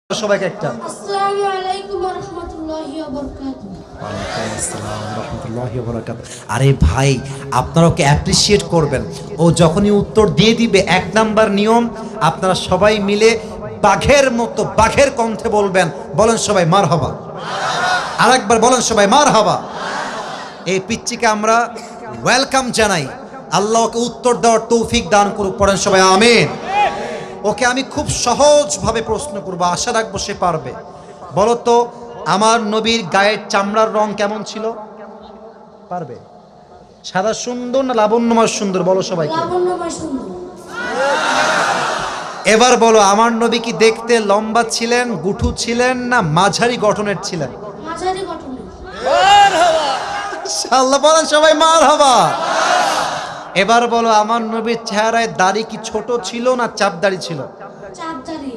সবাইকে একটা আসসালামু আলাইকুম ওয়া রাহমাতুল্লাহি ওয়া বারাকাতুহু। ওয়ালাইকুম আসসালাম ওয়া রাহমাতুল্লাহি ওয়া বারাকাতুহু। আরে ভাই, আপনারা ওকে অ্যাপ্রিশিয়েট করবেন। ও যখনই উত্তর দিয়ে দিবে, এক নাম্বার নিয়ম, আপনারা সবাই মিলে বাঘের মতো বাঘের কণ্ঠে বলবেন। বলেন সবাই মারহাবা। আরেকবার বলেন সবাই মারহাবা। এই পিচ্চিকে আমরা ওয়েলকাম জানাই। আল্লাহ ওকে উত্তর দেওয়ার তৌফিক দান করুক। পড়েন সবাই আমিন। ওকে আমি খুব সহজভাবে প্রশ্ন করবো, আশা রাখবো সে পারবে। বলো তো, আমার নবীর গায়ের চামড়ার রং কেমন ছিল? পারবে? সাদা সুন্দর না লাবণ্যময় সুন্দর? বলো সবাইকে। লাবণ্যময় সুন্দর। এবার বলো, আমার নবী কি দেখতে লম্বা ছিলেন, গুঠু ছিলেন, না মাঝারি গঠনের ছিলেন? মাঝারি গঠনের। আল্লাহ বলেন সবাই মারহাবা। এবার বলো, আমার নবীর চেহারায় দাড়ি কি ছোট ছিল না চাপ দাড়ি ছিল? চাঁদদারি।